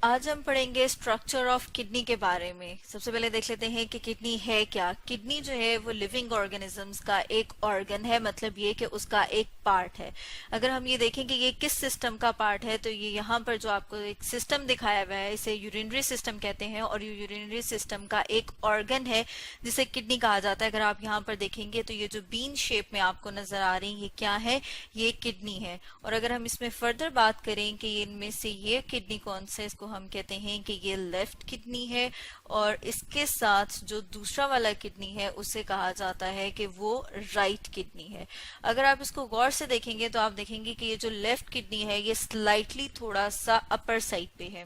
आज हम पढ़ेंगे स्ट्रक्चर ऑफ किडनी के बारे में। सबसे पहले देख लेते हैं कि किडनी है क्या। किडनी जो है वो लिविंग ऑर्गेनिजम्स का एक ऑर्गन है, मतलब ये कि उसका एक पार्ट है। अगर हम ये देखें कि ये किस सिस्टम का पार्ट है, तो ये यहाँ पर जो आपको एक सिस्टम दिखाया हुआ है, इसे यूरिनरी सिस्टम कहते हैं, और ये यूरिनरी सिस्टम का एक ऑर्गन है जिसे किडनी कहा जाता है। अगर आप यहाँ पर देखेंगे तो ये जो बीन शेप में आपको नजर आ रही है, ये क्या है? ये किडनी है। और अगर हम इसमें फर्दर बात करें कि इनमें से ये किडनी कौन से, इसको हम कहते हैं कि ये लेफ्ट किडनी है, और इसके साथ जो दूसरा वाला किडनी है उसे कहा जाता है कि वो राइट किडनी है। अगर आप इसको गौर से देखेंगे तो आप देखेंगे कि ये जो लेफ्ट किडनी है ये स्लाइटली थोड़ा सा अपर साइड पे है,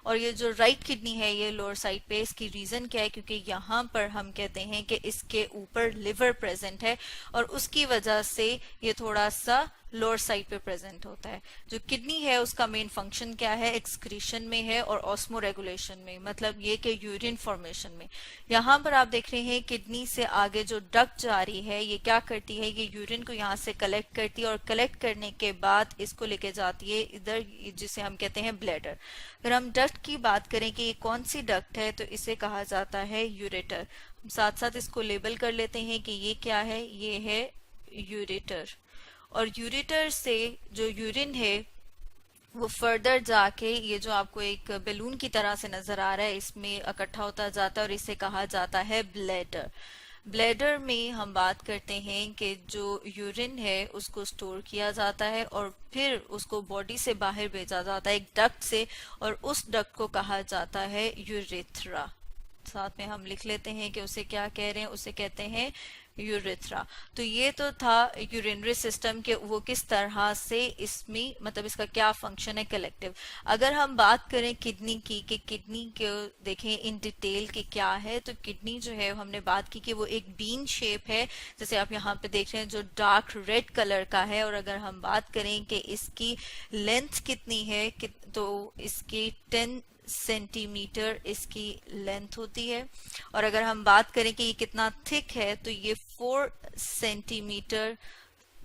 और ये जो राइट किडनी है ये लोअर साइड पे। इसकी रीजन क्या है? क्योंकि यहाँ पर हम कहते हैं कि इसके ऊपर लिवर प्रेजेंट है, और उसकी वजह से ये थोड़ा सा लोअर साइड पे प्रेजेंट होता है। जो किडनी है उसका मेन फंक्शन क्या है? एक्सक्रीशन में है और ऑस्मो रेगुलेशन में, मतलब ये कि यूरिन फॉर्मेशन में। यहाँ पर आप देख रहे हैं किडनी से आगे जो डक्ट जा रही है ये क्या करती है? ये यूरिन को यहाँ से कलेक्ट करती है, और कलेक्ट करने के बाद इसको लेके जाती है इधर, जिसे हम कहते हैं ब्लैडर। अगर हम डक्ट की बात करें कि ये कौन सी डक्ट है, तो इसे कहा जाता है यूरेटर। साथ साथ इसको लेबल कर लेते हैं कि ये क्या है? ये है यूरेटर। और यूरेटर से जो यूरिन है वो फर्दर जाके ये जो आपको एक बैलून की तरह से नजर आ रहा है इसमें इकट्ठा होता जाता है, और इसे कहा जाता है ब्लैडर। ब्लैडर में हम बात करते हैं कि जो यूरिन है उसको स्टोर किया जाता है और फिर उसको बॉडी से बाहर भेजा जाता है एक डक्ट से, और उस डक्ट को कहा जाता है यूरेथ्रा। साथ में हम लिख लेते हैं कि उसे क्या कह रहे हैं, उसे कहते हैं यूरेथ्रा। तो ये तो था यूरिनरी सिस्टम के वो किस तरह से इसमें, मतलब इसका क्या फंक्शन है कलेक्टिव। अगर हम बात करें किडनी की कि किडनी को देखें इन डिटेल कि क्या है, तो किडनी जो है हमने बात की कि वो एक बीन शेप है, जैसे आप यहाँ पे देख रहे हैं, जो डार्क रेड कलर का है। और अगर हम बात करें कि इसकी लेंथ कितनी है, तो इसकी 10 सेंटीमीटर इसकी लेंथ होती है। और अगर हम बात करें कि ये कितना थिक है, तो ये 4 सेंटीमीटर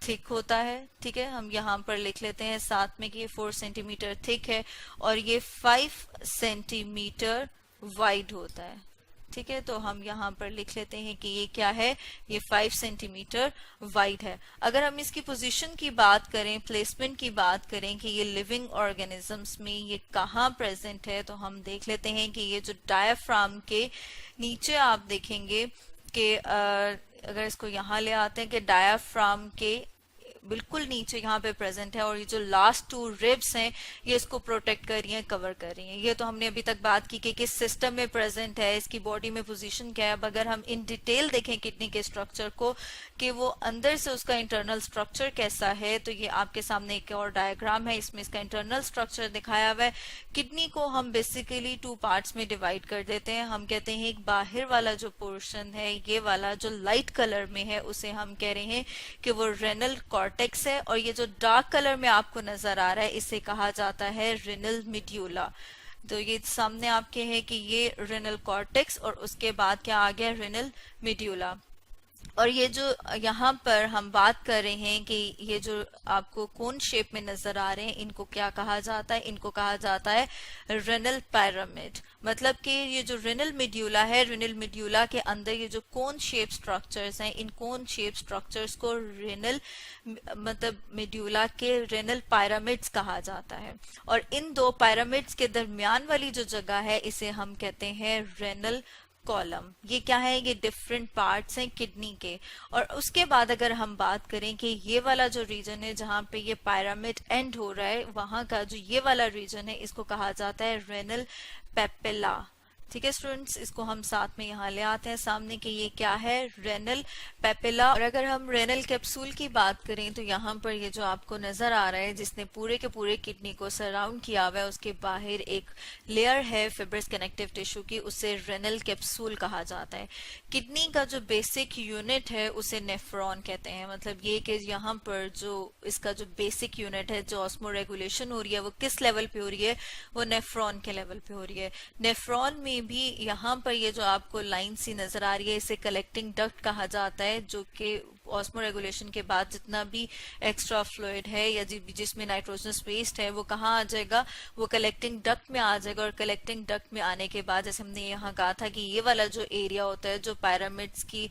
थिक होता है। ठीक है, हम यहाँ पर लिख लेते हैं साथ में कि ये 4 सेंटीमीटर थिक है, और ये 5 सेंटीमीटर वाइड होता है। ठीक है, तो हम यहाँ पर लिख लेते हैं कि ये क्या है? ये 5 सेंटीमीटर वाइड है। अगर हम इसकी पोजीशन की बात करें, प्लेसमेंट की बात करें कि ये लिविंग ऑर्गेनिजम्स में ये कहाँ प्रेजेंट है, तो हम देख लेते हैं कि ये जो डायाफ्राम के नीचे आप देखेंगे कि अगर इसको यहाँ ले आते हैं कि डायाफ्राम के बिल्कुल नीचे यहाँ पे प्रेजेंट है, और ये जो लास्ट 2 रिब्स हैं ये इसको प्रोटेक्ट कर रही हैं, कवर कर रही हैं। ये तो हमने अभी तक बात की कि किस सिस्टम में प्रेजेंट है, इसकी बॉडी में पोजीशन क्या है। अब अगर हम इन डिटेल देखें किडनी के स्ट्रक्चर को कि वो अंदर से उसका इंटरनल स्ट्रक्चर कैसा है, तो ये आपके सामने एक और डायग्राम है, इसमें इसका इंटरनल स्ट्रक्चर दिखाया हुआ है। किडनी को हम बेसिकली 2 पार्ट्स में डिवाइड कर देते हैं। हम कहते हैं एक बाहर वाला जो पोर्शन है, ये वाला जो लाइट कलर में है, उसे हम कह रहे हैं कि वो रेनल कॉर्टेक्स है, और ये जो डार्क कलर में आपको नजर आ रहा है इसे कहा जाता है रेनल मिड्यूला। तो ये सामने आपके है कि ये रेनल कॉर्टेक्स, और उसके बाद क्या आ गया? रेनल मिड्यूला। और ये जो यहाँ पर हम बात कर रहे हैं कि ये जो आपको कोन शेप में नजर आ रहे हैं, इनको क्या कहा जाता है? इनको कहा जाता है रेनल पिरामिड। मतलब कि ये जो रेनल मिड्यूला है, रेनल मिड्यूला के अंदर ये जो कोन शेप स्ट्रक्चर्स हैं, इन कोन शेप स्ट्रक्चर्स को रेनल मतलब मिड्यूला के रेनल पिरामिड्स कहा जाता है। और इन 2 पिरामिड्स के दरमियान वाली जो जगह है इसे हम कहते हैं रेनल कॉलम। ये क्या है? ये डिफरेंट पार्ट्स हैं किडनी के। और उसके बाद अगर हम बात करें कि ये वाला जो रीजन है जहाँ पे ये पिरामिड एंड हो रहा है, वहां का जो ये वाला रीजन है इसको कहा जाता है रेनल पेपिला। ठीक है स्टूडेंट्स, इसको हम साथ में यहाँ ले आते हैं सामने कि ये क्या है? Renal papilla. और अगर हम रेनल कैप्सूल की बात करें तो यहाँ पर ये जो आपको नजर आ रहा है, जिसने पूरे के पूरे किडनी को सराउंड किया हुआ है, उसके बाहर एक लेयर है फिब्रस कनेक्टिव टिश्यू की, उसे रेनल कैप्सूल कहा जाता है। किडनी का जो बेसिक यूनिट है उसे नेफ्रॉन कहते हैं। मतलब ये कि यहाँ पर जो इसका जो बेसिक यूनिट है, जो ऑस्मो रेगुलेशन हो रही है, वो किस लेवल पे हो रही है? वो नेफ्रॉन के लेवल पे हो रही है। नेफ्रॉन में भी यहाँ पर ये जो आपको लाइन सी नजर आ रही है, इसे कलेक्टिंग डक्ट कहा जाता है, जो कि ऑस्मोरेगुलेशन के बाद जितना भी एक्स्ट्रा फ्लूइड है या जिसमें नाइट्रोजनस वेस्ट है वो कहाँ आ जाएगा, वो कलेक्टिंग डक्ट में आ जाएगा। और कलेक्टिंग डक्ट में आने के बाद जैसे हमने यहाँ कहा था कि ये वाला जो एरिया होता है जो पिरामिड्स की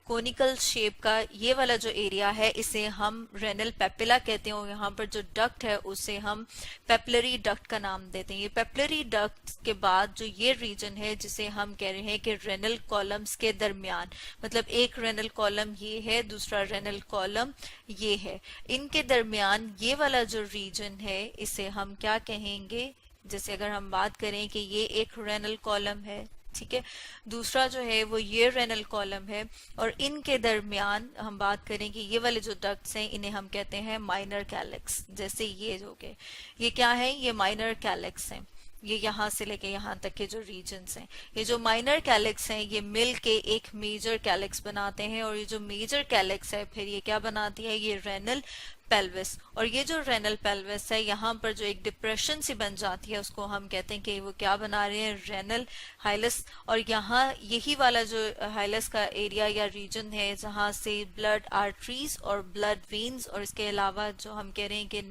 कोनिकल शेप का ये वाला जो एरिया है इसे हम रेनल पेपिला कहते हैं, और यहाँ पर जो डक्ट है उसे हम पेपिलरी डक्ट का नाम देते हैं। ये पेपिलरी डक्ट के बाद जो ये रीजन है जिसे हम कह रहे हैं कि रेनल कॉलम्स के दरमियान, मतलब एक रेनल कॉलम ये है, दूसरा रेनल कॉलम ये है, इनके दरमियान ये वाला जो रीजन है इसे हम क्या कहेंगे, जैसे अगर हम बात करें कि ये एक रेनल कॉलम है, ठीक है, दूसरा जो है वो ये रेनल कॉलम है, और इनके दरमियान हम बात करें कि ये वाले जो डक्ट्स हैं इन्हें हम कहते हैं माइनर कैलेक्स। जैसे ये जो के ये क्या है, ये माइनर कैलेक्स हैं, ये यहाँ से लेके यहाँ तक के जो रीजन्स हैं, ये जो माइनर कैलेक्स हैं ये मिल के एक मेजर कैलेक्स बनाते हैं, और ये जो मेजर कैलेक्स है फिर ये क्या बनाती है, ये रेनल पेल्विस। और ये जो रेनल पेल्विस है यहाँ पर जो एक डिप्रेशन सी बन जाती है उसको हम कहते हैं कि वो क्या बना रहे हैं, रेनल हाइलस। और यहाँ यही वाला जो हाइलस का एरिया या रीजन है जहाँ से ब्लड आर्टरीज और ब्लड वेन्स और इसके अलावा जो हम कह रहे हैं कि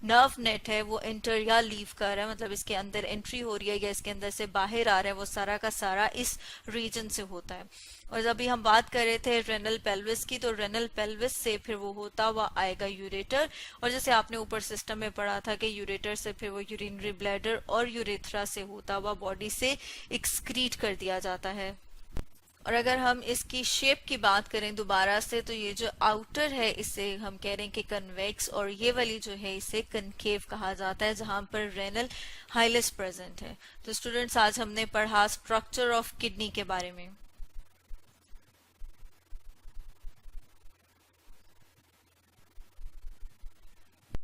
नर्व नेट है वो एंटर या लीव कर रहा है, मतलब इसके अंदर एंट्री हो रही है या इसके अंदर से बाहर आ रहा है, वो सारा का सारा इस रीजन से होता है। और अभी हम बात कर रहे थे रेनल पेल्विस की, तो रेनल पेल्विस से फिर वो होता हुआ आएगा यूरेटर, और जैसे आपने ऊपर सिस्टम में पढ़ा था कि यूरेटर से फिर वो यूरिनरी ब्लैडर और यूरेथ्रा से होता हुआ बॉडी से एक्सक्रीट कर दिया जाता है। और अगर हम इसकी शेप की बात करें दोबारा से, तो ये जो आउटर है इसे हम कह रहे हैं कि कन्वेक्स, और ये वाली जो है इसे कनकेव कहा जाता है जहां पर रेनल हाइलस प्रेजेंट है। तो स्टूडेंट्स आज हमने पढ़ा स्ट्रक्चर ऑफ किडनी के बारे में।